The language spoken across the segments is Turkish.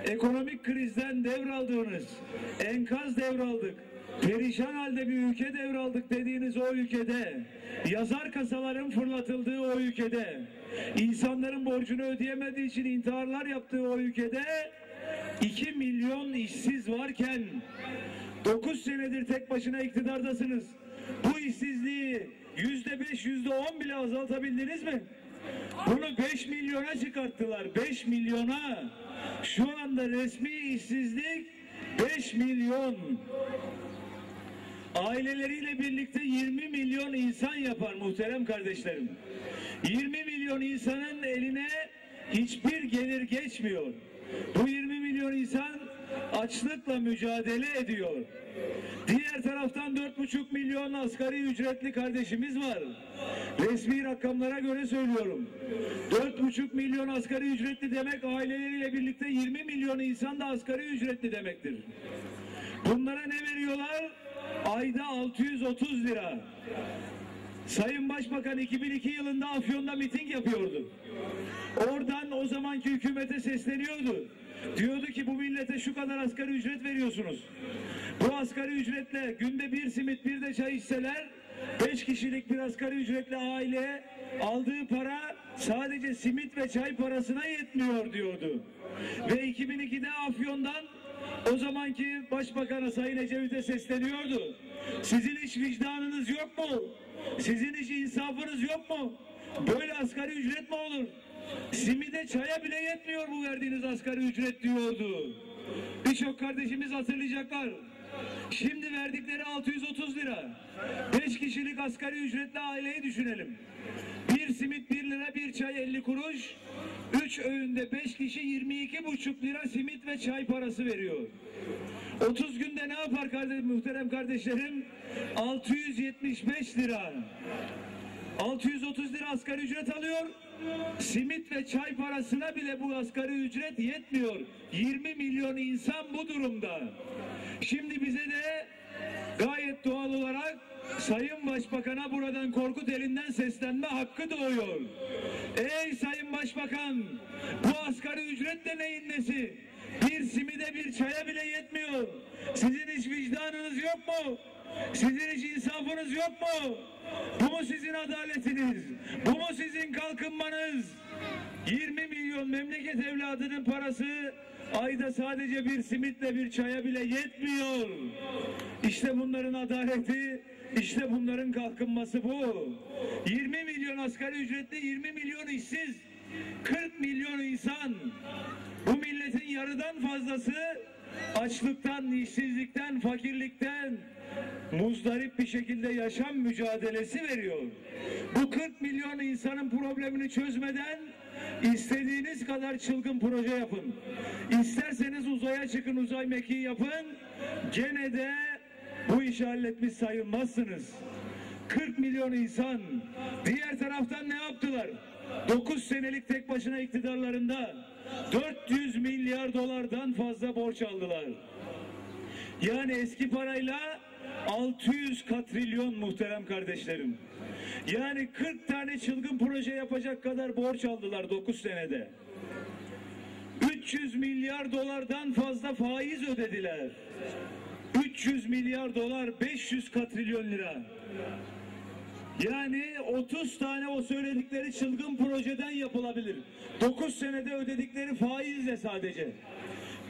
Ekonomik krizden devraldığınız, enkaz devraldık, perişan halde bir ülke devraldık dediğiniz o ülkede, yazar kasaların fırlatıldığı o ülkede, insanların borcunu ödeyemediği için intiharlar yaptığı o ülkede 2 milyon işsiz varken 9 senedir tek başına iktidardasınız. Bu işsizliği %5, %10 bile azaltabildiniz mi? Bunu 5 milyona çıkarttılar. 5 milyona. Şu anda resmi işsizlik 5 milyon. Aileleriyle birlikte 20 milyon insan yapar muhterem kardeşlerim. 20 milyon insanın eline hiçbir gelir geçmiyor. Bu 20 milyon insan açlıkla mücadele ediyor. Diğer taraftan 4,5 milyon asgari ücretli kardeşimiz var. Resmi rakamlara göre söylüyorum. 4,5 milyon asgari ücretli demek aileleriyle birlikte 20 milyon insan da asgari ücretli demektir. Bunlara ne veriyorlar? Ayda 630 lira. Sayın Başbakan 2002 yılında Afyon'da miting yapıyordu. Oradan o zamanki hükümete sesleniyordu. Diyordu ki bu millete şu kadar asgari ücret veriyorsunuz. Bu asgari ücretle günde bir simit bir de çay içseler 5 kişilik bir asgari ücretli aile aldığı para sadece simit ve çay parasına yetmiyor diyordu. Ve 2002'de Afyon'dan o zamanki Başbakan'a Sayın Ecevit'e sesleniyordu. Sizin hiç vicdanınız yok mu? Sizin hiç insafınız yok mu? Böyle asgari ücret mi olur? Simide çaya bile yetmiyor bu verdiğiniz asgari ücret diyordu. Birçok kardeşimiz hatırlayacaklar. Şimdi verdikleri 630 lira. 5 kişilik asgari ücretli aileyi düşünelim. Bir simit 1 lira, bir çay 50 kuruş. 3 öğünde 5 kişi 22,5 lira simit ve çay parası veriyor. 30 günde ne yapar muhterem kardeşlerim? 675 lira. 630 lira asgari ücret alıyor. Simit ve çay parasına bile bu asgari ücret yetmiyor. 20 milyon insan bu durumda. Şimdi bize de gayet doğal olarak Sayın Başbakan'a buradan Korkut elinden seslenme hakkı doğuyor. Ey Sayın Başbakan, bu asgari ücret de neyin nesi? Bir simide bir çaya bile yetmiyor. Sizin hiç vicdanınız yok mu? Sizin hiç insafınız yok mu? Bu mu sizin adaletiniz? Bu mu sizin kalkınmanız? 20 milyon memleket evladının parası ayda sadece bir simitle bir çaya bile yetmiyor. İşte bunların adaleti, işte bunların kalkınması bu. 20 milyon asgari ücretli, 20 milyon işsiz, 40 milyon insan. Bu milletin yarıdan fazlası açlıktan, işsizlikten, fakirlikten muzdarip bir şekilde yaşam mücadelesi veriyor. Bu 40 milyon insanın problemini çözmeden istediğiniz kadar çılgın proje yapın. İsterseniz uzaya çıkın, uzay mekiği yapın. Gene de bu işi halletmiş sayılmazsınız. 40 milyon insan. Diğer taraftan ne yaptılar? 9 senelik tek başına iktidarlarında 400 milyar dolardan fazla borç aldılar. Yani eski parayla 600 katrilyon muhterem kardeşlerim. Yani 40 tane çılgın proje yapacak kadar borç aldılar 9 senede. 300 milyar dolardan fazla faiz ödediler. 300 milyar dolar 500 katrilyon lira. Yani 30 tane o söyledikleri çılgın projeden yapılabilir. 9 senede ödedikleri faizle sadece.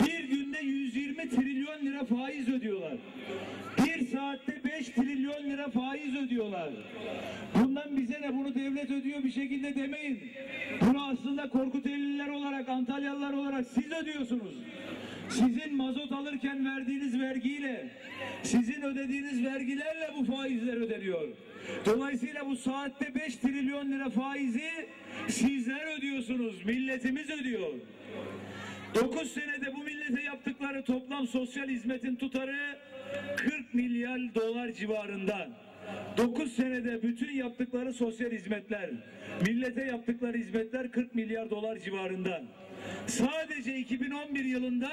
Bir günde 120 trilyon lira faiz ödüyorlar. Bir saatte 5 trilyon lira faiz ödüyorlar. Bundan bize ne, bunu devlet ödüyor bir şekilde demeyin. Bunu aslında Korkuteliler olarak, Antalyalılar olarak siz ödüyorsunuz. Sizin mazot alırken verdiğiniz vergiyle, sizin ödediğiniz vergilerle bu faizler ödeniyor. Dolayısıyla bu saatte 5 trilyon lira faizi sizler ödüyorsunuz, milletimiz ödüyor. 9 senede bu millete yaptıkları toplam sosyal hizmetin tutarı 40 milyar dolar civarında. 9 senede bütün yaptıkları sosyal hizmetler, millete yaptıkları hizmetler 40 milyar dolar civarında. Sadece 2011 yılında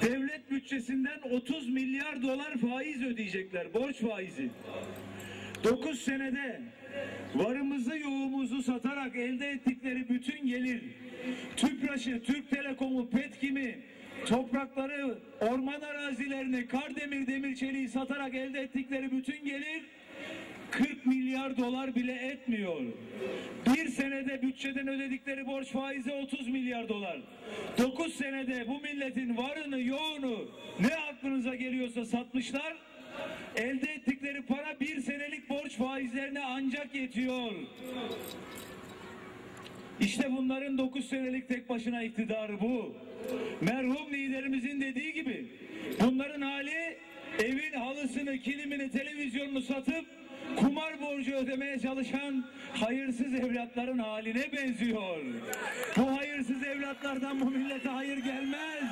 devlet bütçesinden 30 milyar dolar faiz ödeyecekler, borç faizi. 9 senede varımızı yoğumuzu satarak elde ettikleri bütün gelir, Tüpraş'ı, Türk Telekom'u, Petkim'i, toprakları, orman arazilerini, Kardemir demir çeliği satarak elde ettikleri bütün gelir 40 milyar dolar bile etmiyor. Bir senede bütçeden ödedikleri borç faizi 30 milyar dolar. 9 senede bu milletin varını yoğunu ne aklınıza geliyorsa satmışlar. Elde ettikleri para bir senelik borç faizlerine ancak yetiyor. İşte bunların 9 senelik tek başına iktidarı bu. Merhum liderimizin dediği gibi bunların hali evin halısını, kilimini, televizyonunu satıp kumar borcu ödemeye çalışan hayırsız evlatların haline benziyor. Bu hayırsız evlatlardan bu millete hayır gelmez.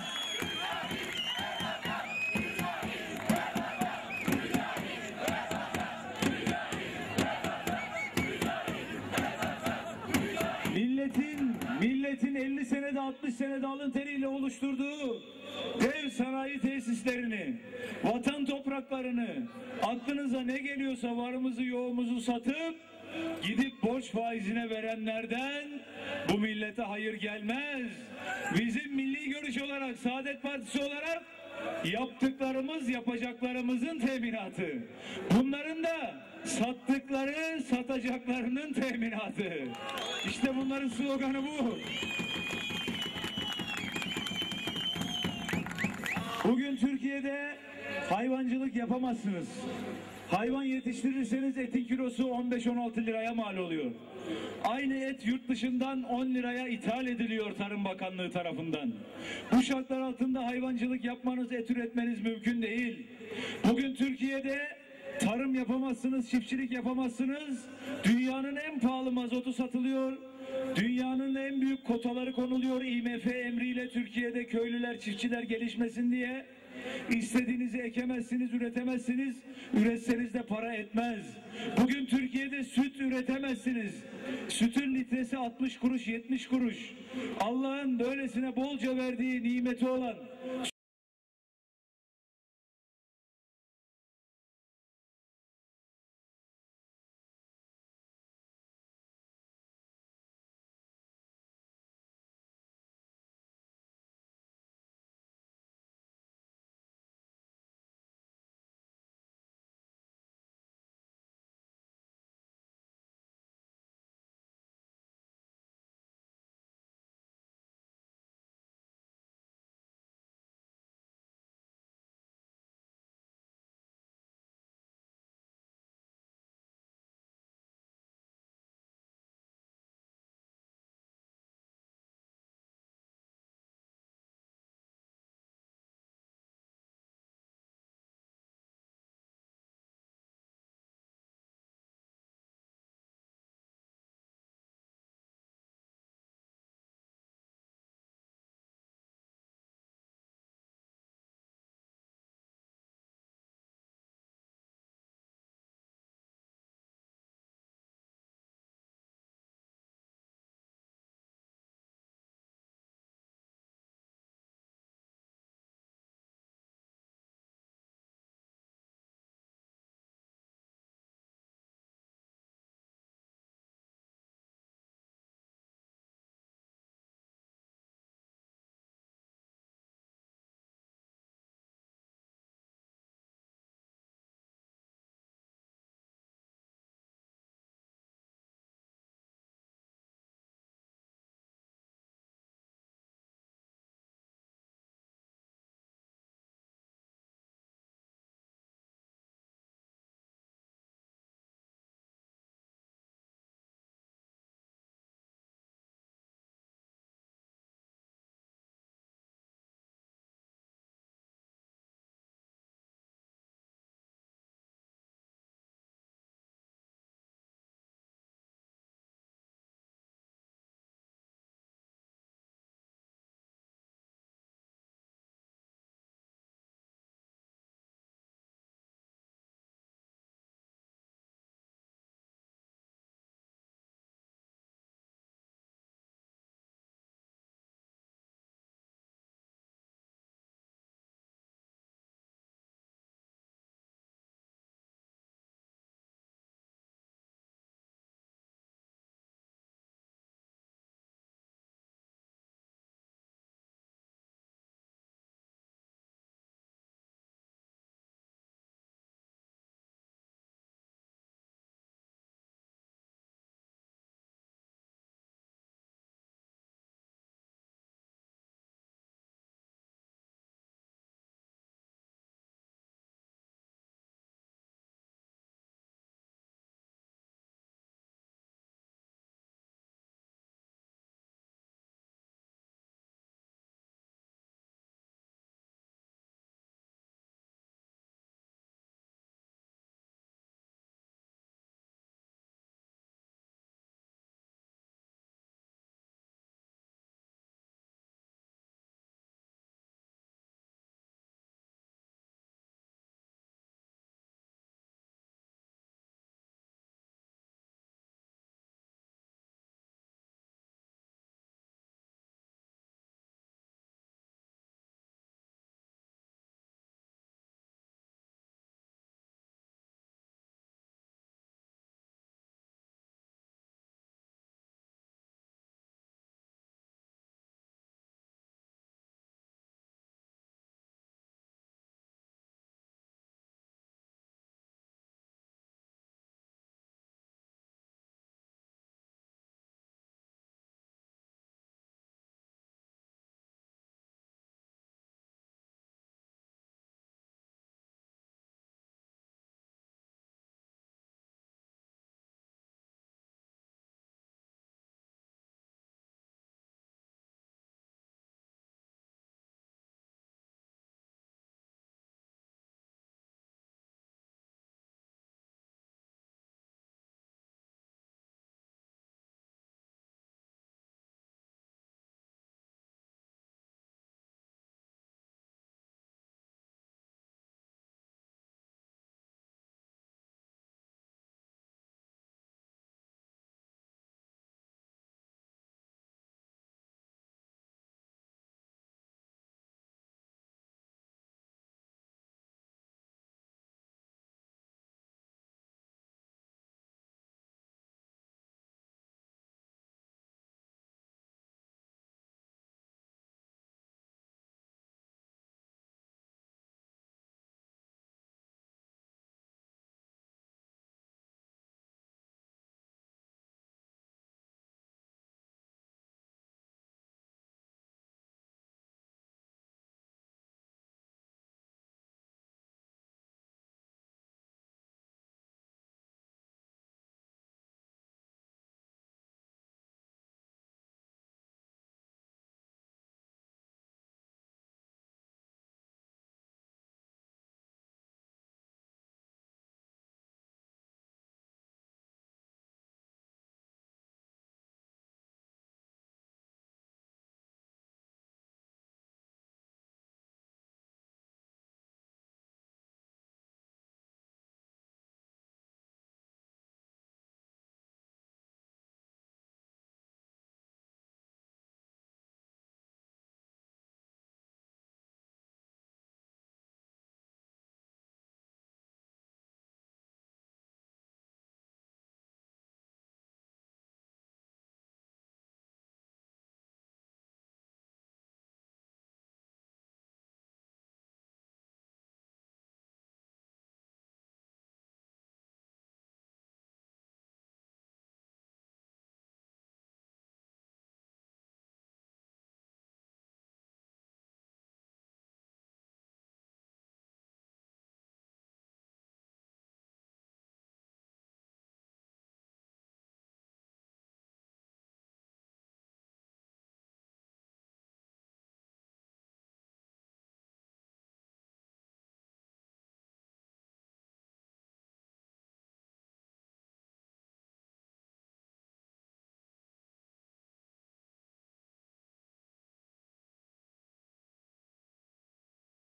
Milletin 50 senede 60 senede alın teriyle oluşturduğu dev sanayi tesislerini, vatan topraklarını, aklınıza ne geliyorsa varımızı yoğumuzu satıp gidip borç faizine verenlerden bu millete hayır gelmez. Bizim milli görüş olarak, Saadet Partisi olarak yaptıklarımız yapacaklarımızın teminatı. Bunların da sattıkları satacaklarının teminatı. İşte bunların sloganı bu. Bugün Türkiye'de hayvancılık yapamazsınız. Hayvan yetiştirirseniz etin kilosu 15-16 liraya mal oluyor. Aynı et yurt dışından 10 liraya ithal ediliyor Tarım Bakanlığı tarafından. Bu şartlar altında hayvancılık yapmanız, et üretmeniz mümkün değil. Bugün Türkiye'de tarım yapamazsınız, çiftçilik yapamazsınız. Dünyanın en pahalı mazotu satılıyor. Dünyanın en büyük kotaları konuluyor IMF emriyle Türkiye'de köylüler, çiftçiler gelişmesin diye. İstediğinizi ekemezsiniz, üretemezsiniz. Üretseniz de para etmez. Bugün Türkiye'de süt üretemezsiniz. Sütün litresi 60 kuruş, 70 kuruş. Allah'ın böylesine bolca verdiği nimeti olan